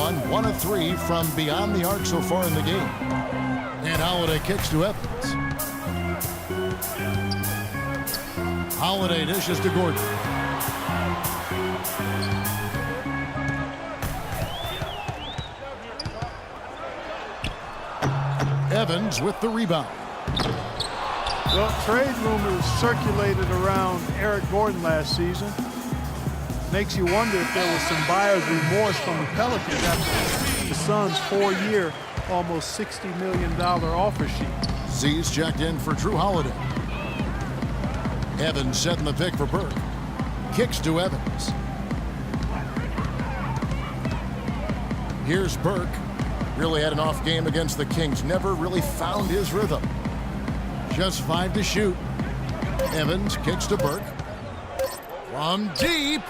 1, 1 of 3 from beyond the arc so far in the game. And Holiday kicks to Evans. Holiday dishes to Gordon. Evans with the rebound. Well, trade rumors circulated around Eric Gordon last season. Makes you wonder if there was some buyer's remorse from the Pelicans after the Suns' 4-year, almost $60 million offer sheet. Z's checked in for Drew Holiday. Evans setting the pick for Burke. Kicks to Evans. Here's Burke. Really had an off game against the Kings. Never really found his rhythm. Just 5 to shoot. Evans kicks to Burke. From deep.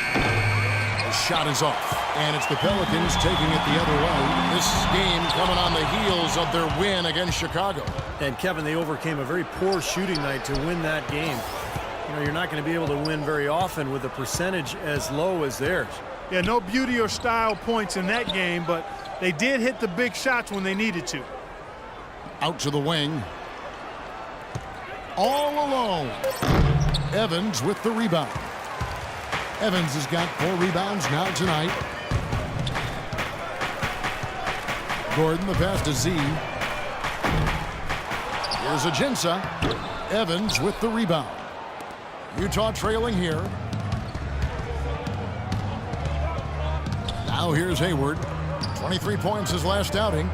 The shot is off. And it's the Pelicans taking it the other way. This game coming on the heels of their win against Chicago. And Kevin, they overcame a very poor shooting night to win that game. You know, you're not going to be able to win very often with a percentage as low as theirs. Yeah, no beauty or style points in that game, but they did hit the big shots when they needed to. Out to the wing. All alone. Evans with the rebound. Evans has got 4 rebounds now tonight. Gordon, the pass to Z. Here's Ajinça. Evans with the rebound. Utah trailing here. Now here's Hayward. 23 points his last outing.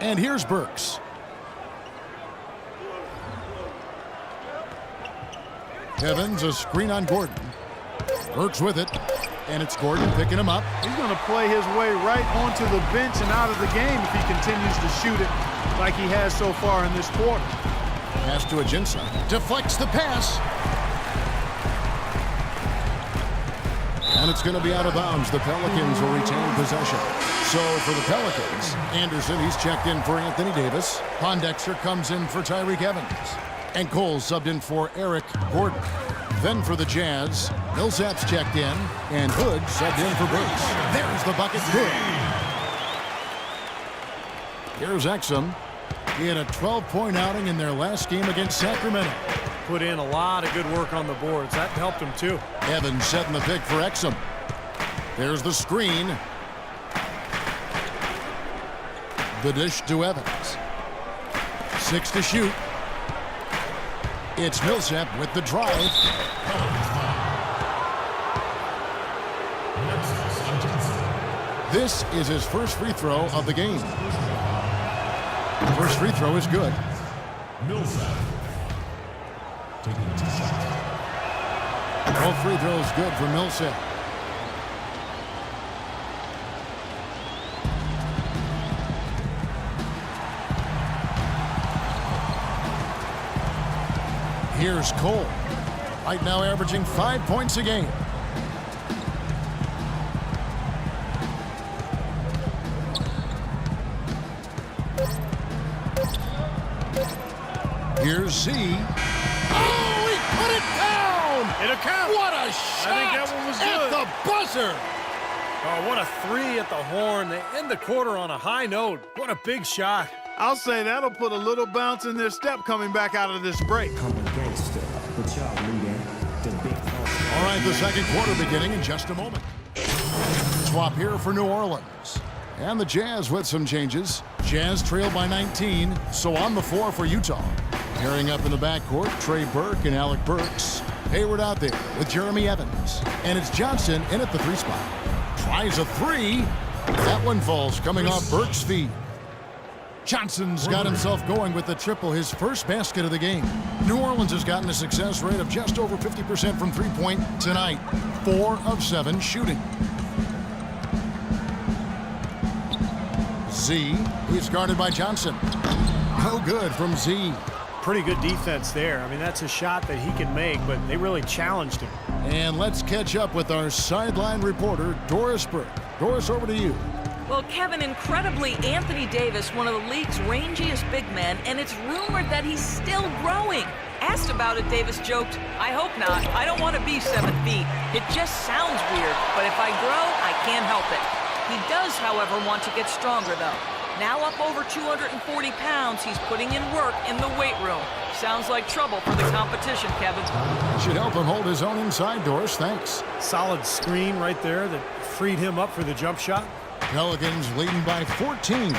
And here's Burks. Evans, a screen on Gordon. Burks with it. And it's Gordon picking him up. He's going to play his way right onto the bench and out of the game if he continues to shoot it like he has so far in this quarter. Pass to Ajinça. Deflects the pass. And it's going to be out of bounds. The Pelicans will retain possession. So for the Pelicans, Anderson, he's checked in for Anthony Davis. Pondexter comes in for Tyreke Evans. And Cole subbed in for Eric Gordon. Then for the Jazz, Millsap's checked in, and Hood subbed in for Burks. There's the bucket. Good. Here's Exum. He had a 12-point outing in their last game against Sacramento. Put in a lot of good work on the boards. That helped him too. Evans setting the pick for Exum. There's the screen. The dish to Evans. 6 to shoot. It's Millsap with the drive. This is his first free throw of the game. First free throw is good. Millsap taking 2 shots. Both free throws good for Millsap. Here's Cole. Right now averaging 5 points a game. Here's Z. Oh, he put it down! It'll count. What a shot! I think that one was at good. the buzzer! Oh, what a 3 at the horn. They end the quarter on a high note. What a big shot. I'll say that'll put a little bounce in their step coming back out of this break. All right, the second quarter beginning in just a moment. Swap here for New Orleans. And the Jazz with some changes. Jazz trail by 19, so on the floor for Utah. Pairing up in the backcourt, Trey Burke and Alec Burks. Hayward out there with Jeremy Evans. And it's Johnson in at the 3 spot. Tries a 3. That one falls coming off Burke's feet. Johnson's got himself going with the triple, his first basket of the game. New Orleans has gotten a success rate of just over 50% from three-point tonight. 4 of 7 shooting. Z, he's guarded by Johnson. No good from Z. Pretty good defense there. I mean, that's a shot that he can make, but they really challenged him. And let's catch up with our sideline reporter, Doris Burke. Doris, over to you. Well, Kevin, incredibly, Anthony Davis, one of the league's rangiest big men, and it's rumored that he's still growing. Asked about it, Davis joked, "I hope not. I don't want to be 7 feet. It just sounds weird." but if I grow, I can't help it. He does, however, want to get stronger, though. Now up over 240 pounds, he's putting in work in the weight room. Sounds like trouble for the competition, Kevin. Should help him hold his own inside doors, thanks. Solid screen right there that freed him up for the jump shot. Pelicans leading by 14.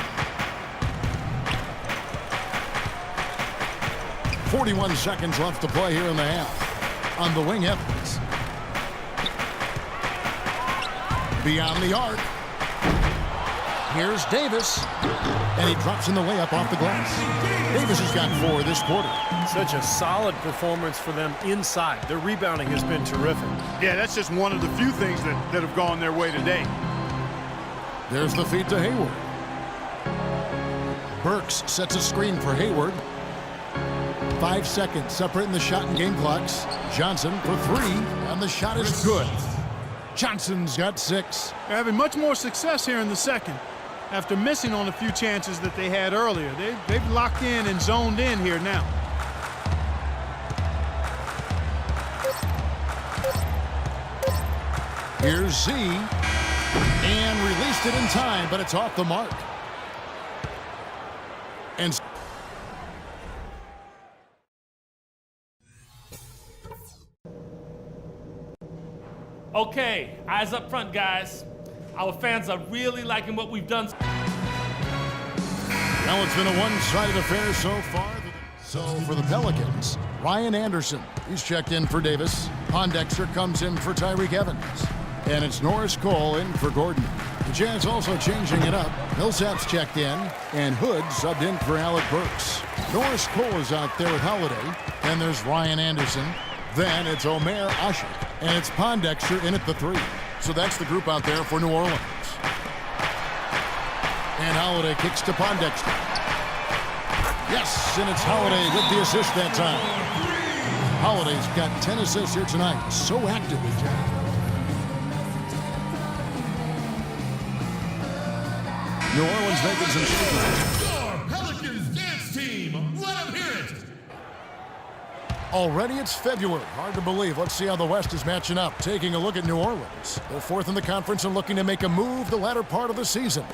41 seconds left to play here in the half. On the wing, Evans. Beyond the arc. Here's Davis. And he drops in the layup off the glass. Davis has got 4 this quarter. Such a solid performance for them inside. Their rebounding has been terrific. Yeah, that's just one of the few things that have gone their way today. There's the feed to Hayward. Burks sets a screen for Hayward. 5 seconds separating the shot and game clocks. Johnson for 3, and the shot is good. Johnson's got 6. They're having much more success here in the second after missing on a few chances that they had earlier. They've locked in and zoned in here now. Here's Z. And released it in time, but it's off the mark. And Okay, eyes up front, guys. Our fans are really liking what we've done. well, it's been a one-sided affair so far. So for the Pelicans, Ryan Anderson, he's checked in for Davis. Pondexter comes in for Tyreke Evans. And it's Norris Cole in for Gordon. The Jazz also changing it up. Millsap's checked in, and Hood subbed in for Alec Burks. Norris Cole is out there with Holiday. Then there's Ryan Anderson. Then it's Omer Asher. And it's Pondexter in at the 3. So that's the group out there for New Orleans. And Holiday kicks to Pondexter. Yes, and it's Holiday with the assist that time. Holiday's got 10 assists here tonight. So active. New Orleans making some changes. Your Pelicans dance team, let them hear it. Already it's February. Hard to believe. Let's see how the West is matching up. Taking a look at New Orleans. They're 4th in the conference and looking to make a move the latter part of the season.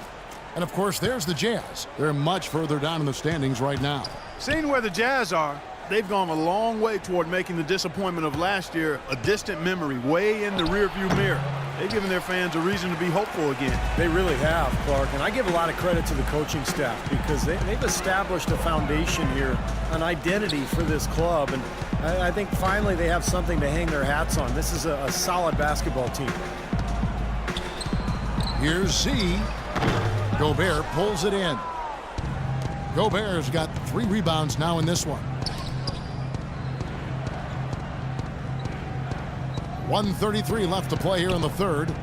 And, of course, there's the Jazz. They're much further down in the standings right now. Seeing where the Jazz are, they've gone a long way toward making the disappointment of last year a distant memory, way in the rearview mirror. They've given their fans a reason to be hopeful again. They really have, Clark, and I give a lot of credit to the coaching staff because they've established a foundation here, an identity for this club, and I think finally they have something to hang their hats on. This is a solid basketball team. Here's Z. Gobert pulls it in. Gobert's got 3 rebounds now in this one. 1:33 left to play here in the third.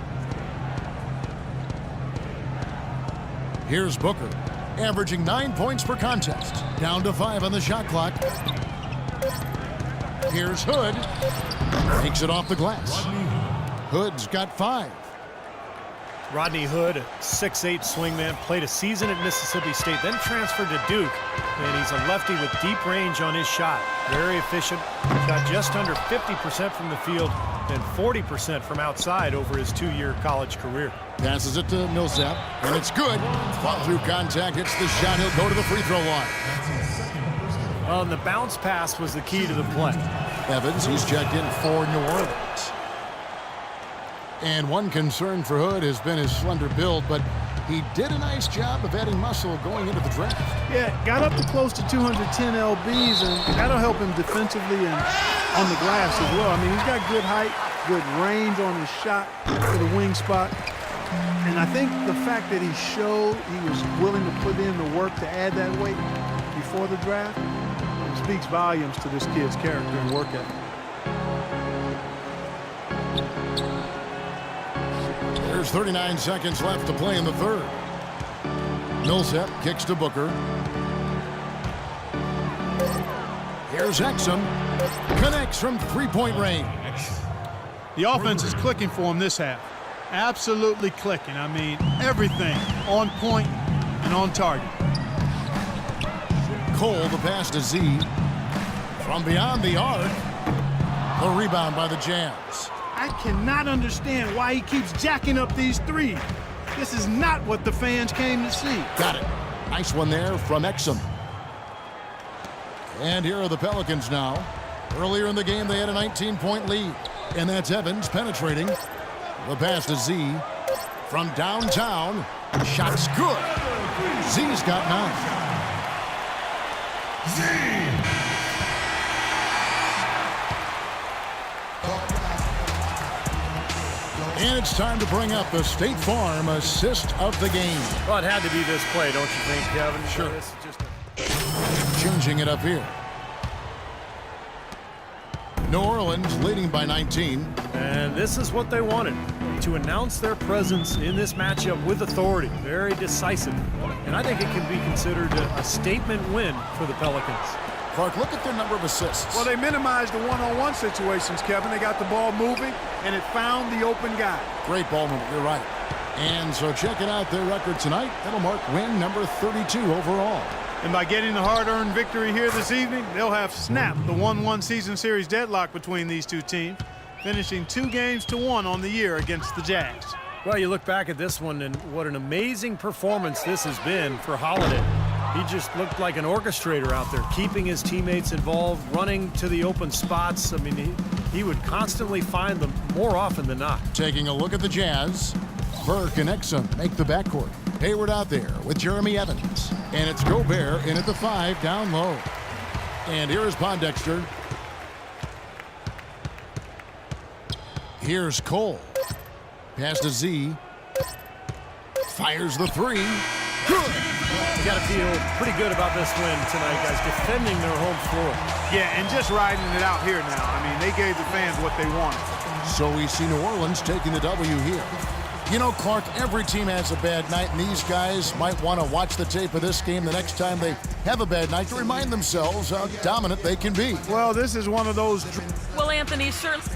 Here's Booker, averaging 9 points per contest. Down to 5 on the shot clock. Here's Hood. Takes it off the glass. Hood's got 5. Rodney Hood, a 6'8" swingman, played a season at Mississippi State, then transferred to Duke, and he's a lefty with deep range on his shot. Very efficient, shot just under 50% from the field and 40% from outside over his 2-year college career. Passes it to Millsap, and it's good. Fought through contact, hits the shot, he'll go to the free throw line. The bounce pass was the key to the play. Evans, he's checked in for New Orleans. And one concern for Hood has been his slender build, but he did a nice job of adding muscle going into the draft. Yeah, got up to close to 210 lbs, and that'll help him defensively and on the glass as well. I mean, he's got good height, good range on his shot for the wing spot. And I think the fact that he showed he was willing to put in the work to add that weight before the draft speaks volumes to this kid's character and work ethic. There's 39 seconds left to play in the third. Millsap kicks to Booker. Here's Exum. Connects from three-point range. The offense is clicking for him this half. Absolutely clicking. I mean, everything on point and on target. Cole, the pass to Z. From beyond the arc. The rebound by the Jazz. I cannot understand why he keeps jacking up these threes. This is not what the fans came to see. Got it. Nice one there from Exum. And here are the Pelicans now. Earlier in the game, they had a 19-point lead. And that's Evans penetrating. The pass to Z. From downtown. Shot's good. Z's got 9. And it's time to bring up the State Farm assist of the game. Well, it had to be this play, don't you think, Kevin? Sure. This is just Changing it up here. New Orleans leading by 19. And this is what they wanted, to announce their presence in this matchup with authority. Very decisive. And I think it can be considered a statement win for the Pelicans. Clark, look at their number of assists. Well, they minimized the one-on-one situations, Kevin. They got the ball moving, and it found the open guy. Great ball movement, you're right. And so checking out their record tonight, that'll mark win number 32 overall. And by getting the hard-earned victory here this evening, they'll have snapped the 1-1 season series deadlock between these two teams, finishing 2-1 on the year against the Jazz. Well, you look back at this one, and what an amazing performance this has been for Holiday. He just looked like an orchestrator out there, keeping his teammates involved, running to the open spots. I mean, he would constantly find them more often than not. Taking a look at the Jazz, Burke and Exum make the backcourt. Hayward out there with Jeremy Evans. And it's Gobert in at the 5 down low. And here is Pondexter. Here's Cole. Pass to Z. Fires the 3. Good. You got to feel pretty good about this win tonight, guys, defending their home floor. Yeah, and just riding it out here now. I mean, they gave the fans what they wanted. So we see New Orleans taking the W here. You know, Clark, every team has a bad night, and these guys might want to watch the tape of this game the next time they have a bad night to remind themselves how dominant they can be. Well, this is one of those... Well, Anthony, certainly...